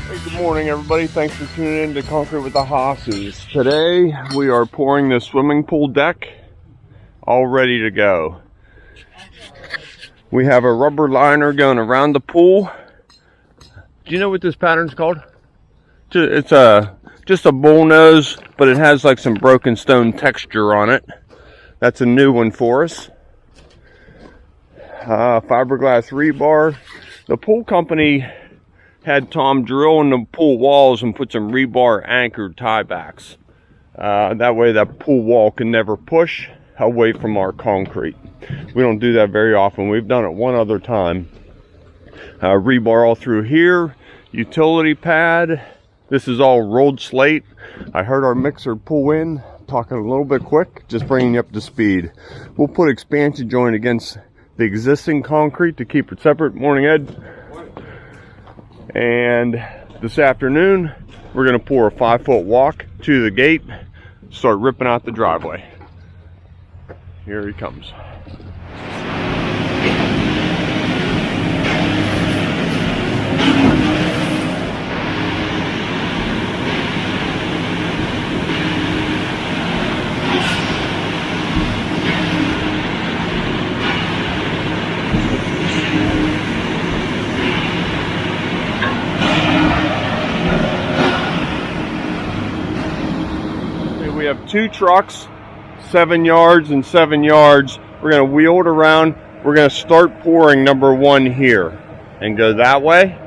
Hey, good morning everybody. Thanks for tuning in to Concrete with the Hosses. Today we are pouring the swimming pool deck, all ready to go. We have a rubber liner going around the pool. Do you know what this pattern's called? It's just a bullnose, but it has like some broken stone texture on it. That's a new one for us. Fiberglass rebar. The pool company had Tom drill in the pool walls and put some rebar anchored tiebacks. That way that pool wall can never push away from our concrete. We don't do that very often. We've done it one other time. Rebar all through here, utility pad. This is all rolled slate. I heard our mixer pull in, talking a little bit quick, just bringing you up to speed. We'll put expansion joint against the existing concrete to keep it separate. Morning, Ed. And this afternoon, we're going to pour a 5-foot walk to the gate, start ripping out the driveway. Here he comes. We have 2 trucks, 7 yards and 7 yards. We're going to wheel it around. We're going to start pouring number 1 here and go that way.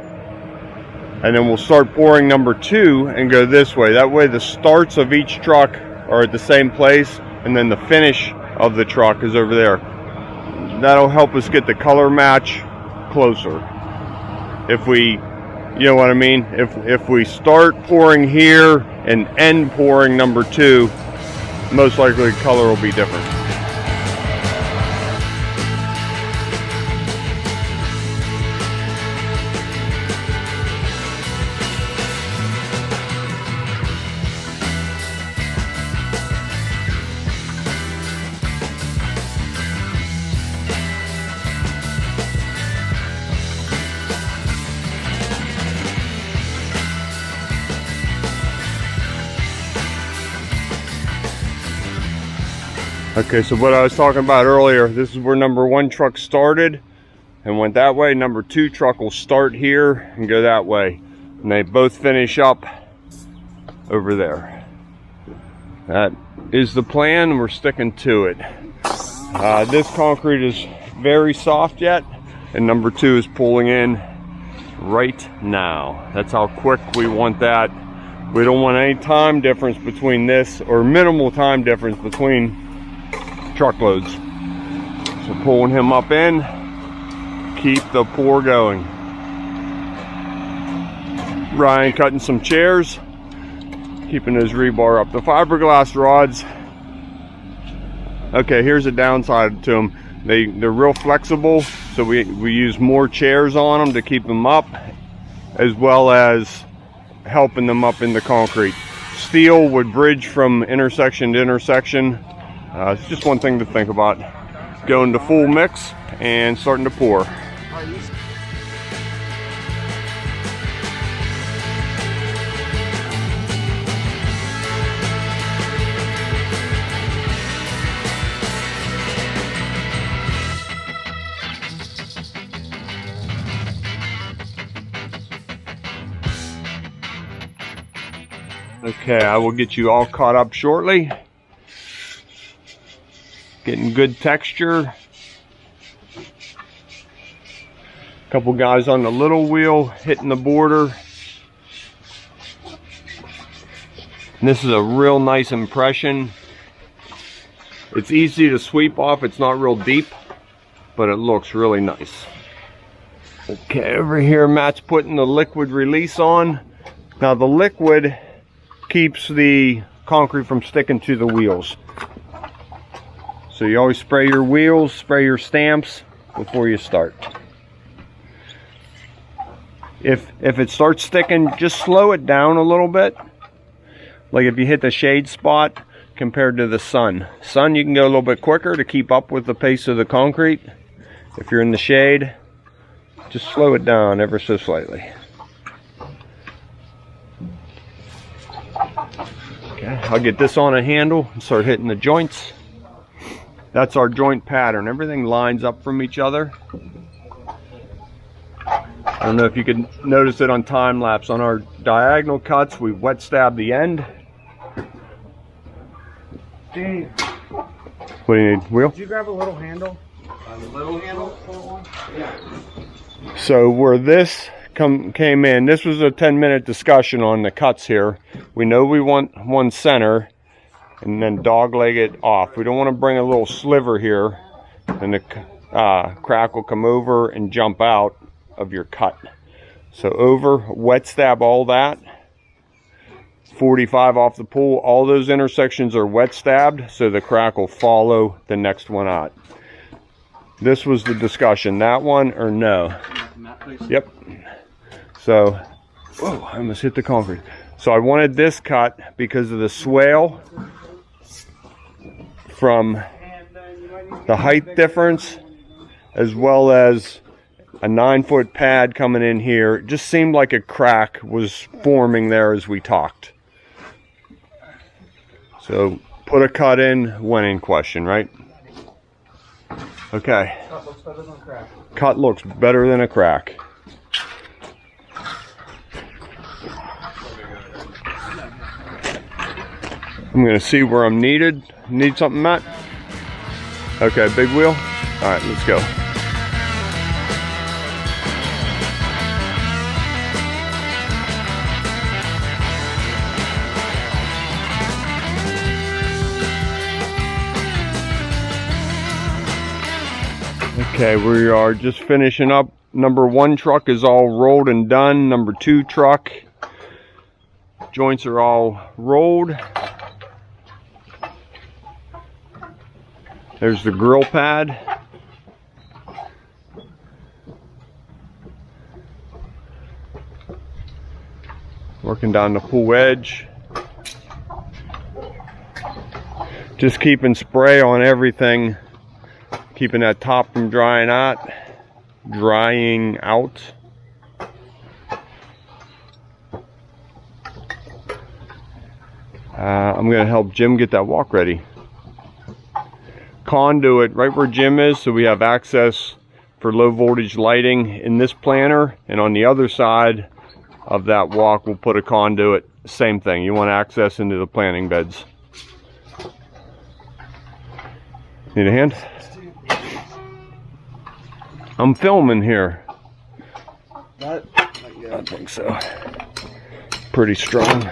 And then we'll start pouring number 2 and go this way. That way the starts of each truck are at the same place, and then the finish of the truck is over there. That'll help us get the color match closer. If we, you know what I mean? If we start pouring here and end pouring number 2, most likely the color will be different. Okay, so what I was talking about earlier, this is where number 1 truck started and went that way. Number 2 truck will start here and go that way. And they both finish up over there. That is the plan, and we're sticking to it. This concrete is very soft yet, and number 2 is pulling in right now. That's how quick we want that. We don't want any time difference between this, or minimal time difference between truckloads. So pulling him up in, keep the pour going. Ryan cutting some chairs, keeping his rebar up. The fiberglass rods, okay, here's a downside to them. They're real flexible, so we use more chairs on them to keep them up, as well as helping them up in the concrete. Steel would bridge from intersection to intersection. It's just one thing to think about. Going to full mix and starting to pour. Okay, I will get you all caught up shortly. Getting good texture. Couple guys on the little wheel hitting the border. And this is a real nice impression. It's easy to sweep off. It's not real deep, but it looks really nice. Okay, over here Matt's putting the liquid release on. Now the liquid keeps the concrete from sticking to the wheels. So you always spray your wheels, spray your stamps before you start. If it starts sticking, just slow it down a little bit. Like if you hit the shade spot compared to the sun. Sun, you can go a little bit quicker to keep up with the pace of the concrete. If you're in the shade, just slow it down ever so slightly. I'll get this on a handle and start hitting the joints. That's our joint pattern. Everything lines up from each other. I don't know if you can notice it on time lapse. On our diagonal cuts, we wet stab the end. Dave, What do you need, Will? did you grab a little handle? A little handle? Yeah. So where this came in, this was a 10-minute discussion on the cuts here. We know we want one center and then dogleg it off. We don't want to bring a little sliver here and the crack will come over and jump out of your cut. So over, wet stab all that. 45 off the pool. All those intersections are wet stabbed, so the crack will follow the next one out. This was the discussion. That one or no? Yep. So, whoa, I almost hit the concrete. So I wanted this cut because of the swale from the height difference, as well as a 9-foot pad coming in here. It just seemed like a crack was forming there as we talked. So put a cut in when in question, right? Okay. Cut looks better than a crack. Cut looks better than a crack. I'm gonna see where I'm needed. Need something, Matt? Okay, big wheel. All right, let's go. Okay, we are just finishing up. Number 1 truck is all rolled and done. Number 2 truck, joints are all rolled. There's the grill pad. Working down the pool edge. Just keeping spray on everything. Keeping that top from drying out. I'm gonna help Jim get that walk ready. Conduit right where Jim is, so we have access for low voltage lighting in this planter, and on the other side of that walk we'll put a conduit. Same thing, you want access into the planting beds. Need a hand? I'm filming here. That? I think so. Pretty strong.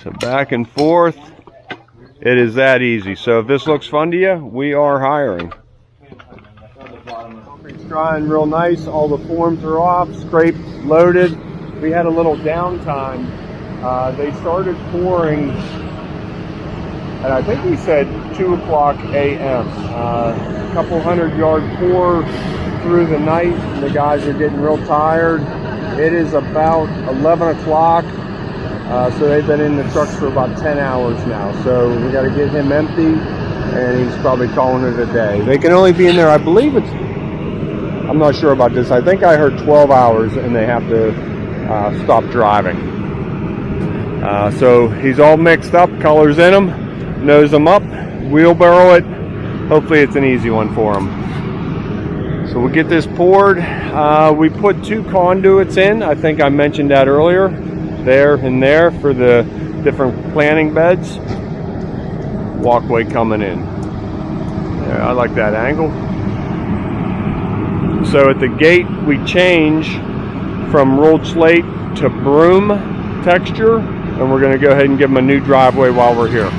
So back and forth. It is that easy. So if this looks fun to you, we are hiring. It's drying real nice. All the forms are off, scraped, loaded. We had a little downtime. They started pouring at, I think we said 2 o'clock a.m. A couple 100-yard pour through the night. The guys are getting real tired. It is about 11 o'clock. So they've been in the trucks for about 10 hours now. So we got to get him empty, and he's probably calling it a day. They can only be in there, I believe it's, I'm not sure about this. I think I heard 12 hours, and they have to stop driving. So he's all mixed up, colors in him, nose them up, wheelbarrow it. Hopefully it's an easy one for him. So we'll get this poured. We put 2 conduits in. I think I mentioned that earlier. There and there for the different planting beds. Walkway coming in. Yeah, I like that angle. So at the gate we change from rolled slate to broom texture, and we're going to go ahead and give them a new driveway while we're here.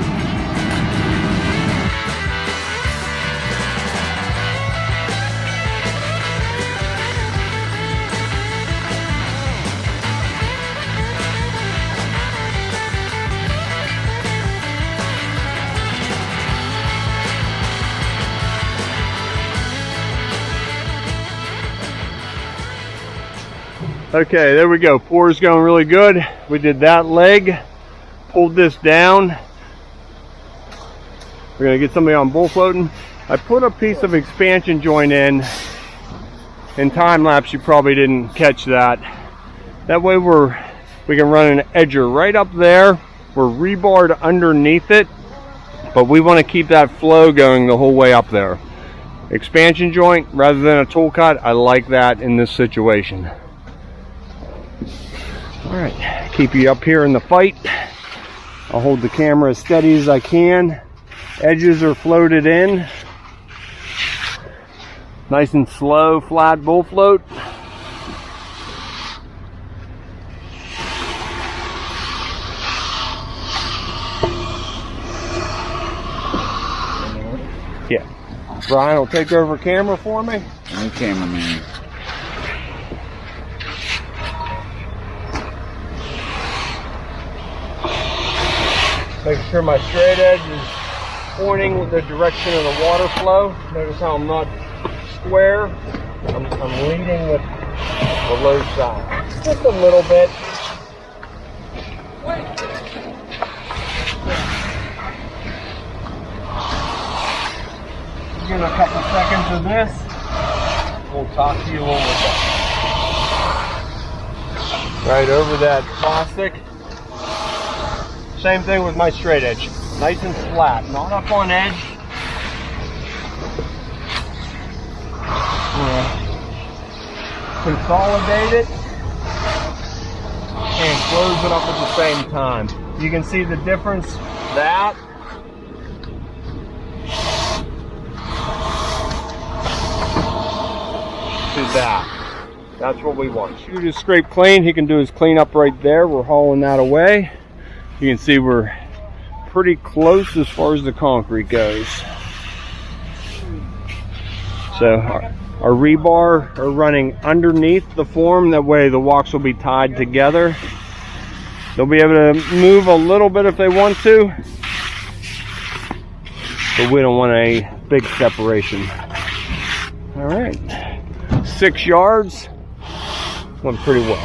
Okay, there we go. Pour is going really good. We did that leg, pulled this down. We're gonna get somebody on bull floating. I put a piece of expansion joint in In time lapse, you probably didn't catch that. That way we can run an edger right up there. We're rebarred underneath it, but we want to keep that flow going the whole way up there. Expansion joint rather than a tool cut, I like that in this situation. All right, keep you up here in the fight. I'll hold the camera as steady as I can. Edges are floated in. Nice and slow, flat bull float. Yeah. Brian will take over camera for me. No cameraman. Making sure my straight edge is pointing with the direction of the water flow. Notice how I'm not square. I'm leading with the low side. Just a little bit. Give it a couple seconds of this. We'll talk to you when we're done. Right over that plastic. Same thing with my straight edge. Nice and flat, not up on edge. Consolidate it and close it up at the same time. You can see the difference. That to that. That's what we want. Shoot is scrape clean. He can do his cleanup right there. We're hauling that away. You can see we're pretty close as far as the concrete goes. So our rebar are running underneath the form. That way the walks will be tied together. They'll be able to move a little bit if they want to, but we don't want a big separation. All right. 6 yards, went pretty well.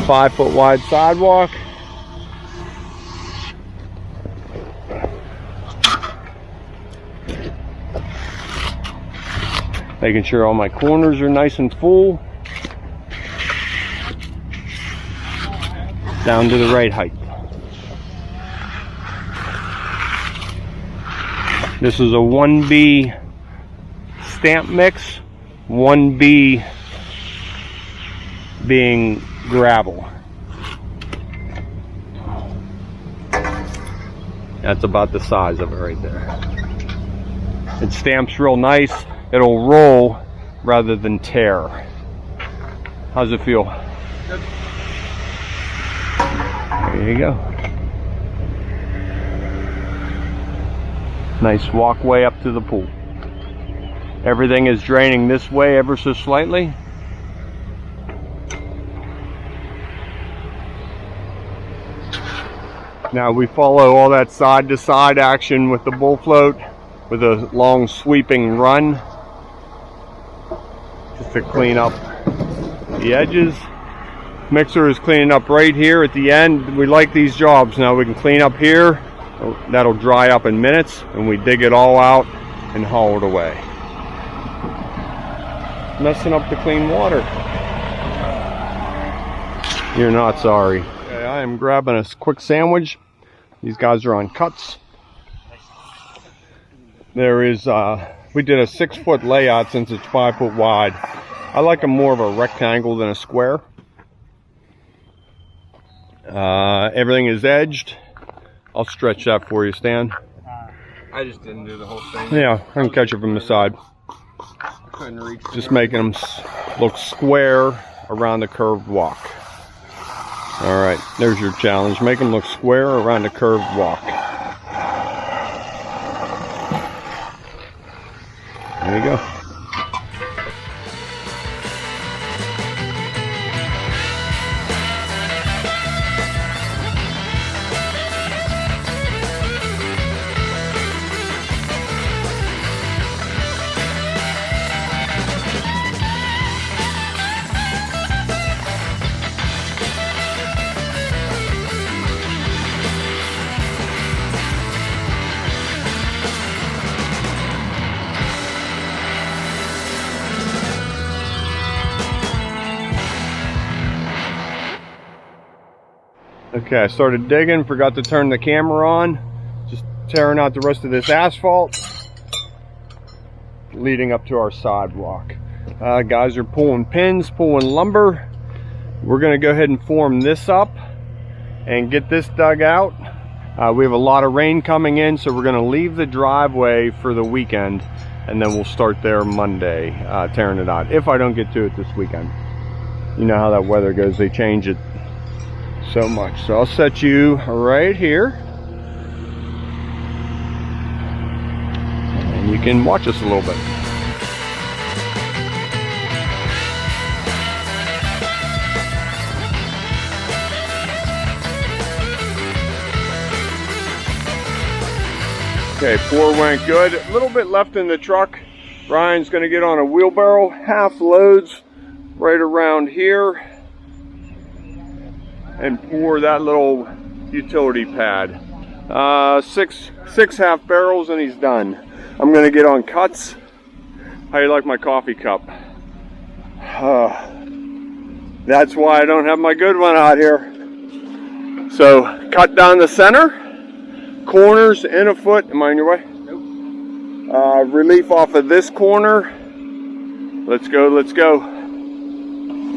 Five-foot wide sidewalk. Making sure all my corners are nice and full. Down to the right height. This is a 1B stamp mix, 1B being gravel. That's about the size of it right there. It stamps real nice. It'll roll rather than tear. How's it feel? Good. There you go. Nice walkway up to the pool. Everything is draining this way ever so slightly. Now we follow all that side to side action with the bull float with a long sweeping run just to clean up the edges. Mixer is cleaning up right here at the end. We like these jobs. Now we can clean up here. That'll dry up in minutes, and we dig it all out and haul it away. Messing up the clean water. You're not sorry. Okay, I am grabbing a quick sandwich. These guys are on cuts. There is, we did a 6-foot layout since it's 5 foot wide. I like them more of a rectangle than a square. Everything is edged. I'll stretch that for you, Stan. I just didn't do the whole thing. Yeah, I can catch it from the side. I couldn't reach. Just making them look square around the curved walk. All right, there's your challenge. Make them look square around the curved walk. There you go. Okay, I started digging, forgot to turn the camera on. Just tearing out the rest of this asphalt leading up to our sidewalk. Guys are pulling pins, pulling lumber. We're gonna go ahead and form this up and get this dug out. We have a lot of rain coming in, so we're gonna leave the driveway for the weekend, and then we'll start there Monday, tearing it out, if I don't get to it this weekend. You know how that weather goes, they change it so much. So I'll set you right here, and you can watch us a little bit. Okay, pour went good. A little bit left in the truck. Ryan's gonna get on a wheelbarrow, half loads right around here, and pour that little utility pad. Six half barrels and he's done. I'm gonna get on cuts. How you like my coffee cup? That's why I don't have my good one out here. So cut down the center. Corners in a foot. Am I in your way? Nope. Relief off of this corner. Let's go, let's go.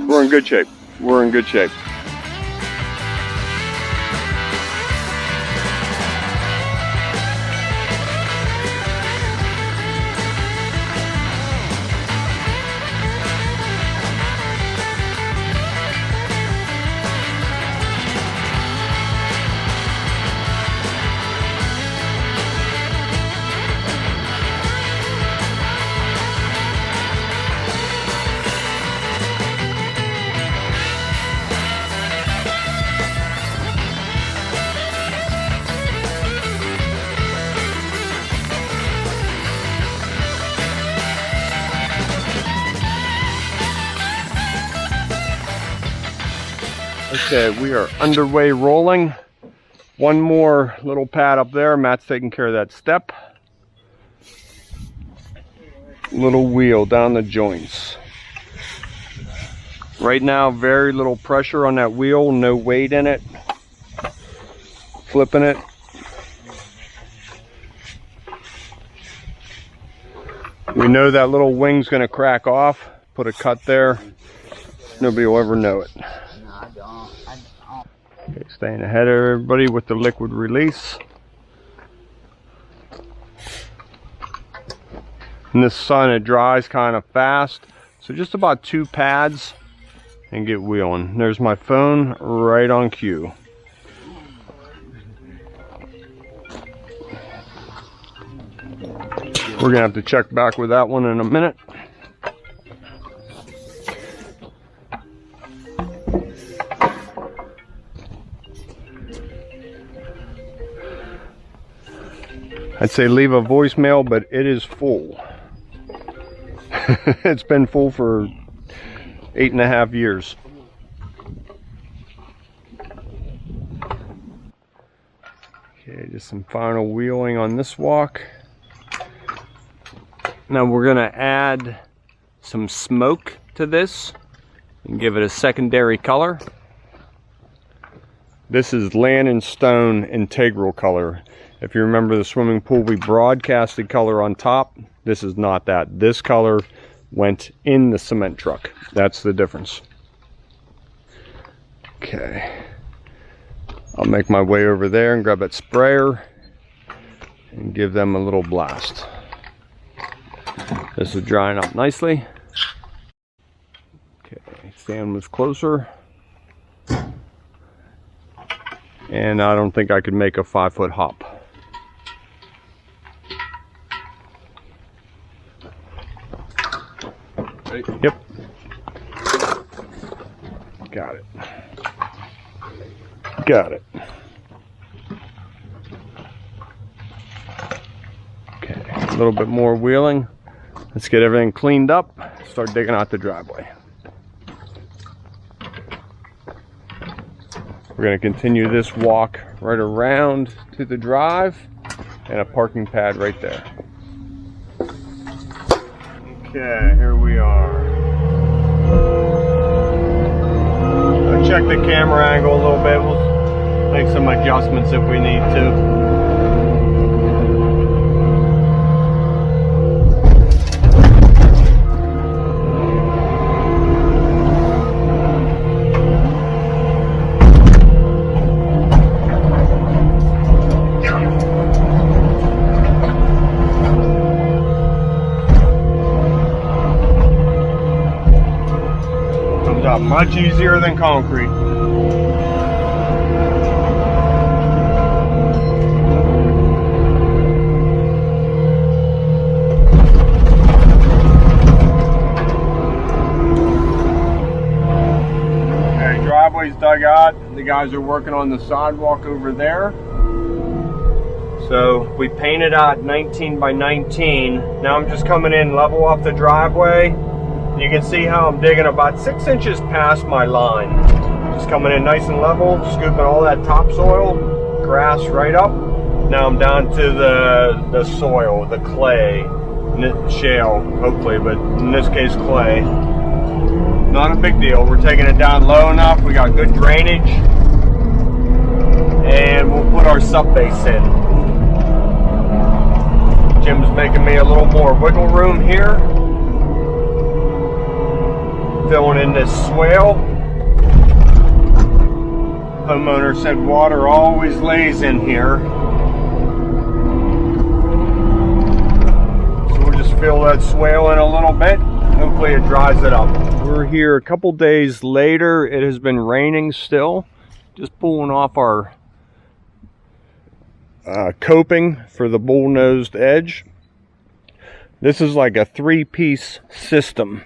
We're in good shape. We're in good shape. Okay, we are underway rolling. One more little pad up there. Matt's taking care of that step. Little wheel down the joints. Right now, very little pressure on that wheel, no weight in it. Flipping it. We know that little wing's gonna crack off. Put a cut there. Nobody will ever know it. Okay, staying ahead of everybody with the liquid release. In the sun, it dries kind of fast. So just about 2 pads and get wheeling. There's my phone right on cue. We're gonna have to check back with that one in a minute. I'd say leave a voicemail, but it is full. It's been full for 8.5 years. Okay, just some final wheeling on this walk. Now we're gonna add some smoke to this and give it a secondary color. This is Land and Stone Integral color. If you remember the swimming pool, we broadcasted color on top. This is not that. This color went in the cement truck. That's the difference. Okay. I'll make my way over there and grab that sprayer and give them a little blast. This is drying up nicely. Okay, Stan was closer. And I don't think I could make a 5-foot hop. Yep. Got it. Got it. Okay, a little bit more wheeling. Let's get everything cleaned up. Start digging out the driveway. We're going to continue this walk right around to the drive and a parking pad right there. Okay, here we are. I'll check the camera angle a little bit. Make some adjustments if we need to. Comes out much easier than concrete. Driveway's dug out. The guys are working on the sidewalk over there. So we painted out 19 by 19. Now I'm just coming in level off the driveway. You can see how I'm digging about 6 inches past my line. Just coming in nice and level, scooping all that topsoil, grass right up. Now I'm down to the soil, the clay, shale, hopefully, but in this case clay. Not a big deal. We're taking it down low enough. We got good drainage. And we'll put our sub base in. Jim's making me a little more wiggle room here. Filling in this swale. Homeowner said water always lays in here. So we'll just fill that swale in a little bit. Hopefully it dries it up. We're here a couple days later. It has been raining still. Just pulling off our coping for the bull-nosed edge. This is like a 3-piece system.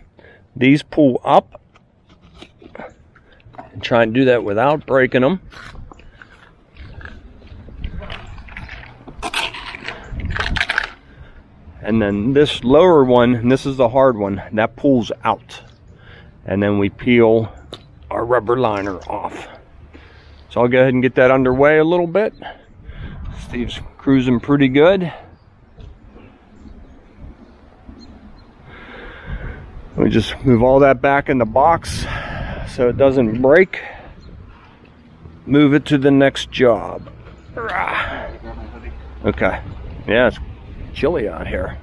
These pull up. And try and do that without breaking them. And then this lower one, and this is the hard one, that pulls out. And then we peel our rubber liner off. So I'll go ahead and get that underway a little bit. Steve's cruising pretty good. We just move all that back in the box so it doesn't break. Move it to the next job. Okay. Yeah, it's chilly out here.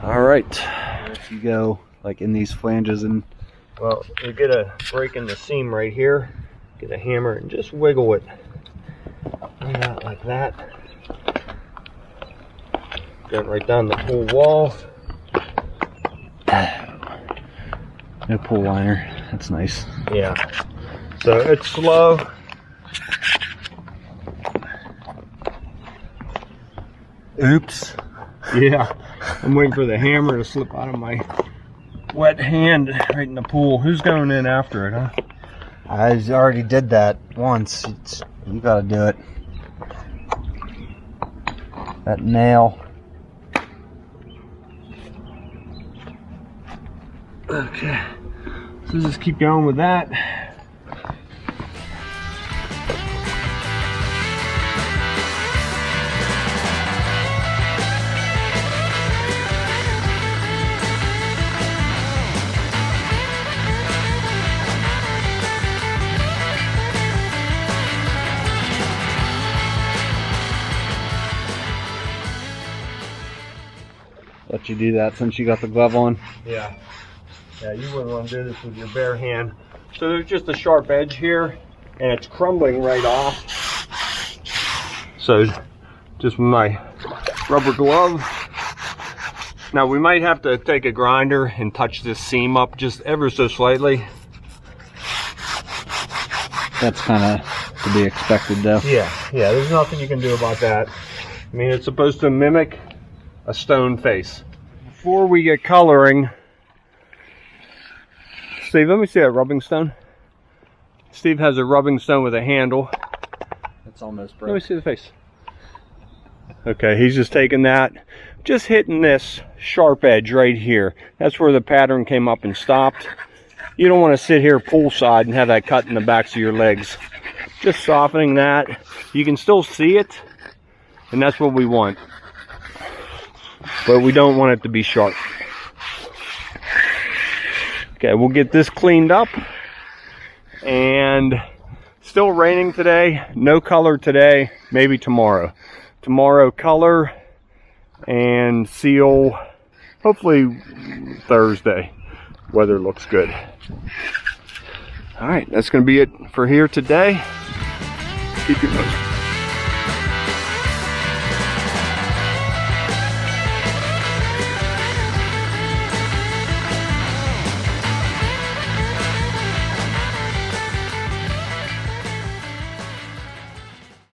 All right. If you go like in these flanges and well, you get a break in the seam right here. Get a hammer and just wiggle it right out like that. Get right down the whole wall. no pull liner. That's nice. Yeah. So it's slow. Oops. Yeah. I'm waiting for the hammer to slip out of my wet hand right in the pool. Who's going in after it, huh? I already did that once. You gotta do it. That nail. Okay. So just keep going with that. Let you do that since you got the glove on. Yeah. Yeah, you wouldn't want to do this with your bare hand. So there's just a sharp edge here, and it's crumbling right off. So just with my rubber glove. Now we might have to take a grinder and touch this seam up just ever so slightly. That's kind of to be expected though. Yeah, there's nothing you can do about that. I mean, it's supposed to mimic a stone face. Before we get coloring, Steve, let me see that rubbing stone. Steve has a rubbing stone with a handle. It's almost broke. Let me see the face. Okay, he's just taking that, just hitting this sharp edge right here. That's where the pattern came up and stopped. You don't want to sit here poolside and have that cut in the backs of your legs. Just softening that. You can still see it, and that's what we want. But we don't want it to be sharp. Okay, we'll get this cleaned up and Still raining today. No color today. Maybe tomorrow. Tomorrow color and seal. Hopefully Thursday. Weather looks good. All right, that's going to be it for here today. Keep your posted.